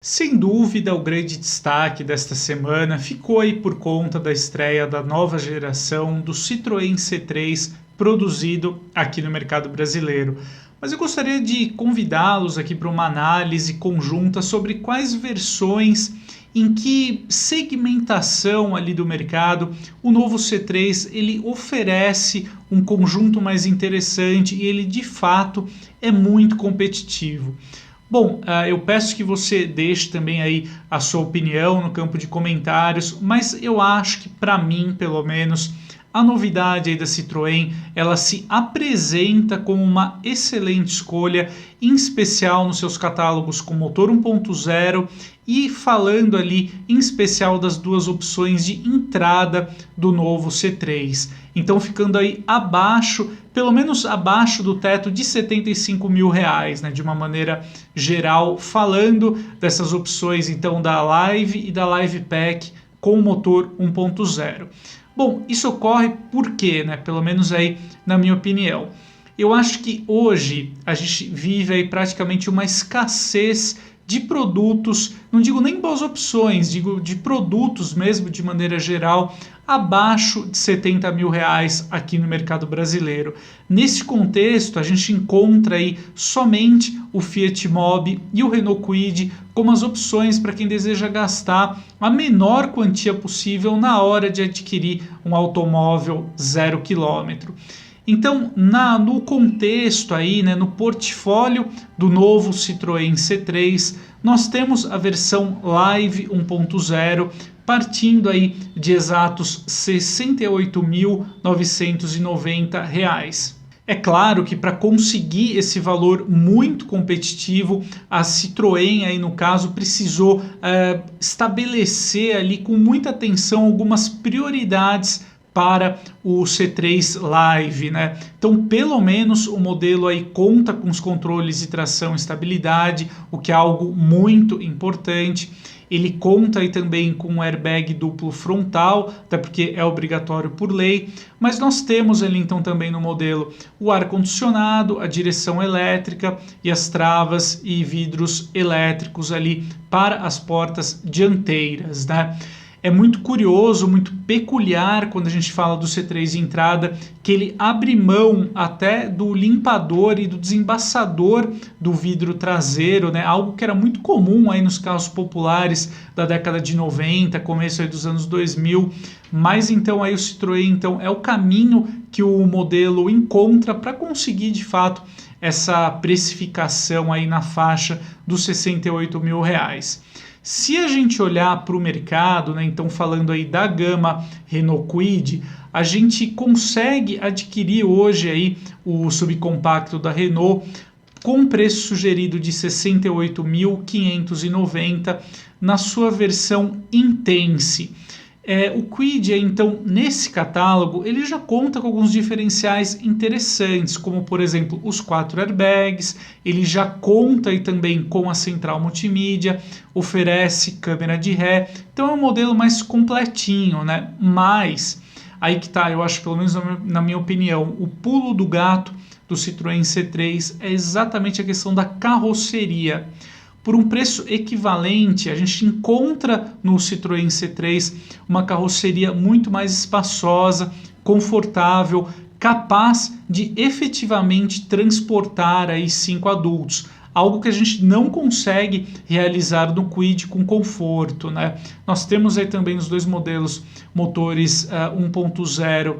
Sem dúvida, o grande destaque desta semana ficou aí por conta da estreia da nova geração do Citroën C3 produzido aqui no mercado brasileiro. Mas eu gostaria de convidá-los aqui para uma análise conjunta sobre quais versões, em que segmentação ali do mercado o novo C3 ele oferece um conjunto mais interessante e ele de fato é muito competitivo. Bom, eu peço que você deixe também aí a sua opinião no campo de comentários, mas eu acho que para mim, pelo menos, a novidade aí da Citroën, ela se apresenta como uma excelente escolha, em especial nos seus catálogos com motor 1.0 e falando ali em especial das duas opções de entrada do novo C3. Então ficando aí abaixo, pelo menos abaixo do teto de R$ 75.000, né, de uma maneira geral, falando dessas opções então da Live e da Live Pack com motor 1.0. Bom, isso ocorre por quê, né? Pelo menos aí na minha opinião. Eu acho que hoje a gente vive aí praticamente uma escassez de produtos, não digo nem boas opções, digo de produtos mesmo de maneira geral, abaixo de R$ 70.000 aqui no mercado brasileiro. Nesse contexto, a gente encontra aí somente o Fiat Mobi e o Renault Kwid como as opções para quem deseja gastar a menor quantia possível na hora de adquirir um automóvel 0 km. Então, no contexto aí, né, no portfólio do novo Citroën C3, nós temos a versão Live 1.0 partindo aí de exatos R$ 68.990. É claro que para conseguir esse valor muito competitivo, a Citroën aí no caso precisou estabelecer ali com muita atenção algumas prioridades para o C3 Live, né? Então, pelo menos o modelo aí conta com os controles de tração e estabilidade, o que é algo muito importante. Ele conta aí também com um airbag duplo frontal, até porque é obrigatório por lei, mas nós temos ali então também no modelo o ar-condicionado, a direção elétrica e as travas e vidros elétricos ali para as portas dianteiras, né? É muito curioso, muito peculiar quando a gente fala do C3 de entrada, que ele abre mão até do limpador e do desembaçador do vidro traseiro, né? Algo que era muito comum aí nos carros populares da década de 90, começo aí dos anos 2000, mas então aí o Citroën então, é o caminho que o modelo encontra para conseguir de fato essa precificação aí na faixa dos R$ 68.000. Se a gente olhar para o mercado, né, então falando aí da gama Renault Kwid, a gente consegue adquirir hoje aí o subcompacto da Renault com preço sugerido de R$ 68.590 na sua versão Intense. O Kwid, então, nesse catálogo, ele já conta com alguns diferenciais interessantes, como, por exemplo, os 4 airbags, ele já conta aí também com a central multimídia, oferece câmera de ré, então é um modelo mais completinho, né? Mas, aí que tá, eu acho, pelo menos na minha opinião, o pulo do gato do Citroën C3 é exatamente a questão da carroceria. Por um preço equivalente, a gente encontra no Citroën C3 uma carroceria muito mais espaçosa, confortável, capaz de efetivamente transportar aí 5 adultos. Algo que a gente não consegue realizar no Kwid com conforto, né? Nós temos aí também os dois modelos motores 1.0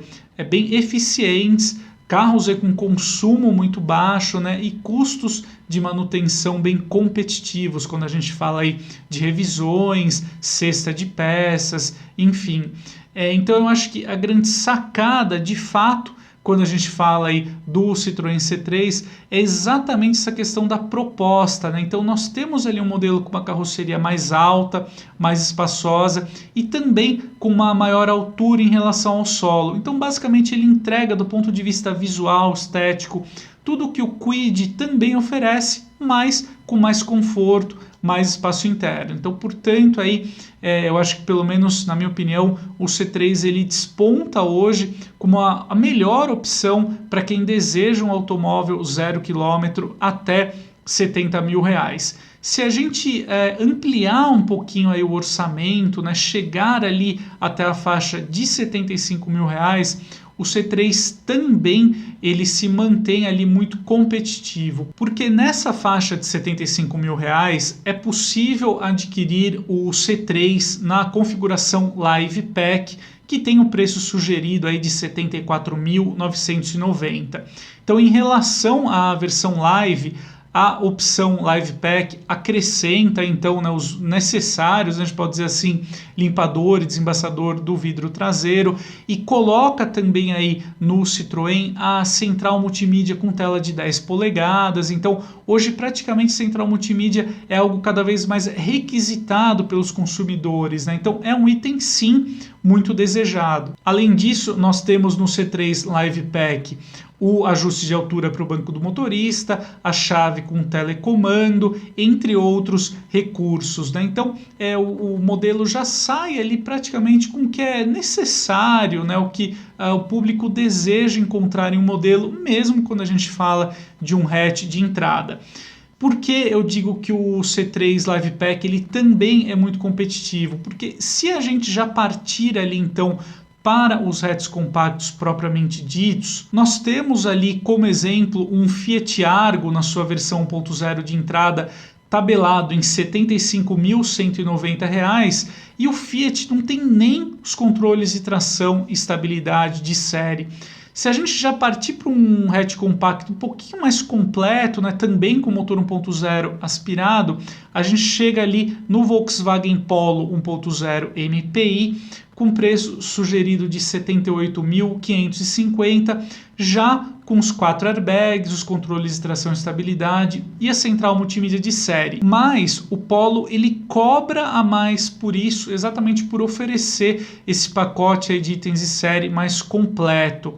bem eficientes, carros com consumo muito baixo, né, e custos de manutenção bem competitivos, quando a gente fala aí de revisões, cesta de peças, enfim. Então eu acho que a grande sacada, de fato, quando a gente fala aí do Citroën C3, é exatamente essa questão da proposta, né? Então nós temos ali um modelo com uma carroceria mais alta, mais espaçosa e também com uma maior altura em relação ao solo. Então basicamente ele entrega do ponto de vista visual, estético, tudo o que o Kwid também oferece, mas com mais conforto, mais espaço interno. Então, portanto, aí eu acho que, pelo menos na minha opinião, o C3 ele desponta hoje como a melhor opção para quem deseja um automóvel 0 km até 70 mil reais. Se a gente ampliar um pouquinho aí o orçamento, né, chegar ali até a faixa de 75 mil reais, o C3 também ele se mantém ali muito competitivo, porque nessa faixa de 75 mil reais é possível adquirir o C3 na configuração Live Pack, que tem o preço sugerido aí de 74.990. Então, em relação à versão Live, a opção Live Pack acrescenta então, né, os necessários, a gente pode dizer assim, limpador e desembaçador do vidro traseiro, e coloca também aí no Citroën a central multimídia com tela de 10 polegadas. Então hoje praticamente central multimídia é algo cada vez mais requisitado pelos consumidores, né? Então é um item sim muito desejado. Além disso, nós temos no C3 Live Pack o ajuste de altura para o banco do motorista, a chave com telecomando, entre outros recursos, né? Então o modelo já sai ali praticamente com o que é necessário, né? O que o público deseja encontrar em um modelo, mesmo quando a gente fala de um hatch de entrada. Por que eu digo que o C3 Live Pack ele também é muito competitivo? Porque se a gente já partir ali então para os hatches compactos propriamente ditos, nós temos ali como exemplo um Fiat Argo na sua versão 1.0 de entrada tabelado em R$ 75.190 e o Fiat não tem nem os controles de tração e estabilidade de série. Se a gente já partir para um hatch compacto um pouquinho mais completo, né, também com motor 1.0 aspirado, a gente chega ali no Volkswagen Polo 1.0 MPI, com preço sugerido de R$ 78.550, já com os 4 airbags, os controles de tração e estabilidade e a central multimídia de série. Mas o Polo ele cobra a mais por isso, exatamente por oferecer esse pacote aí de itens de série mais completo.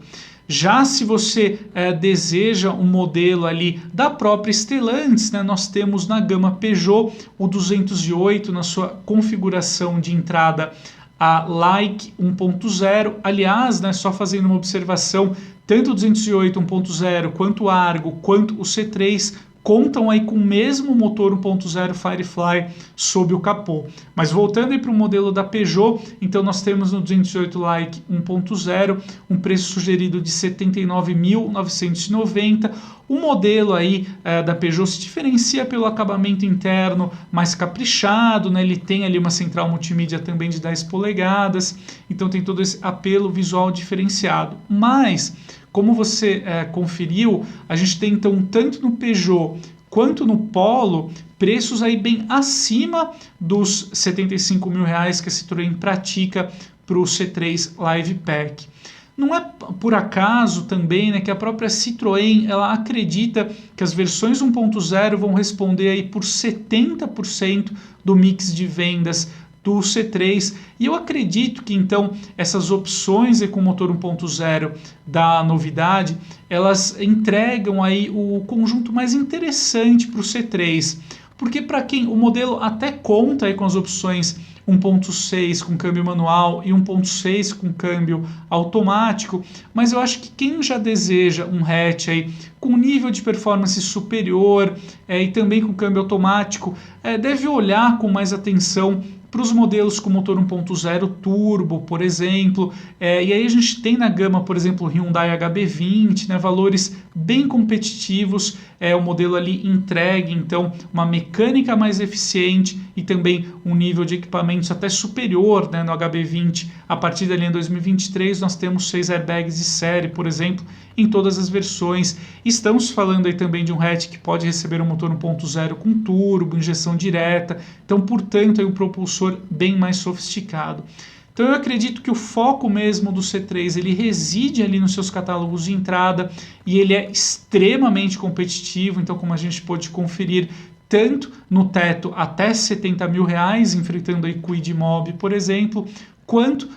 Já se você deseja um modelo ali da própria Stellantis, né, nós temos na gama Peugeot o 208 na sua configuração de entrada a Like 1.0, aliás, né, só fazendo uma observação, tanto o 208 1.0 quanto o Argo, quanto o C3 contam aí com o mesmo motor 1.0 Firefly sob o capô. Mas voltando aí para o modelo da Peugeot, então nós temos no 208 Like 1.0 um preço sugerido de R$ 79.990. O modelo aí da Peugeot se diferencia pelo acabamento interno mais caprichado, né? Ele tem ali uma central multimídia também de 10 polegadas, então tem todo esse apelo visual diferenciado. Mas como você conferiu, a gente tem então tanto no Peugeot quanto no Polo preços aí bem acima dos R$ 75 mil reais que a Citroën pratica para o C3 Live Pack. Não é por acaso também, né, que a própria Citroën ela acredita que as versões 1.0 vão responder aí por 70% do mix de vendas do C3, e eu acredito que então essas opções com motor 1.0 da novidade, elas entregam aí o conjunto mais interessante para o C3, porque para quem o modelo até conta aí com as opções 1.6 com câmbio manual e 1.6 com câmbio automático, mas eu acho que quem já deseja um hatch aí com nível de performance superior e também com câmbio automático, deve olhar com mais atenção para os modelos com motor 1.0 turbo, por exemplo, e aí a gente tem na gama, por exemplo, o Hyundai HB20, né, valores bem competitivos, o modelo ali entregue, então, uma mecânica mais eficiente e também um nível de equipamentos até superior, né, no HB20. A partir dali em 2023 nós temos 6 airbags de série, por exemplo, em todas as versões. Estamos falando aí também de um hatch que pode receber um motor 1.0 com turbo, injeção direta, então, portanto, é um propulsor bem mais sofisticado. Então eu acredito que o foco mesmo do C3 ele reside ali nos seus catálogos de entrada e ele é extremamente competitivo, então como a gente pôde conferir tanto no teto até 70 mil reais, enfrentando aí Kwid Mobi, por exemplo, quanto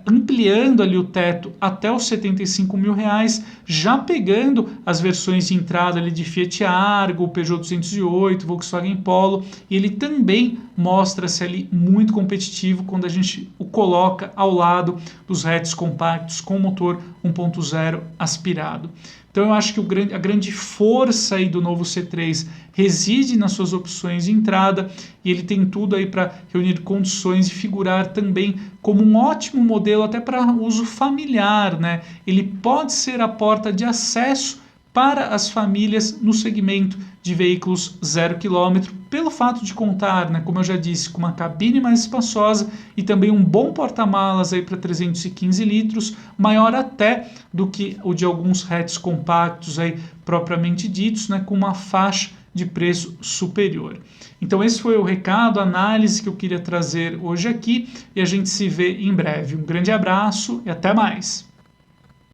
ampliando ali o teto até os 75 mil reais, já pegando as versões de entrada ali de Fiat Argo, Peugeot 208, Volkswagen Polo, e ele também mostra-se ali muito competitivo quando a gente o coloca ao lado dos hatches compactos com motor 1.0 aspirado. Então eu acho que a grande força aí do novo C3 reside nas suas opções de entrada, e ele tem tudo aí para reunir condições e figurar também como um ótimo modelo até para uso familiar, né? Ele pode ser a porta de acesso para as famílias no segmento de veículos 0 km, pelo fato de contar, né, como eu já disse, com uma cabine mais espaçosa e também um bom porta-malas aí para 315 litros, maior até do que o de alguns hatches compactos aí propriamente ditos, né, com uma faixa de preço superior. Então esse foi o recado, a análise que eu queria trazer hoje aqui, e a gente se vê em breve. Um grande abraço e até mais!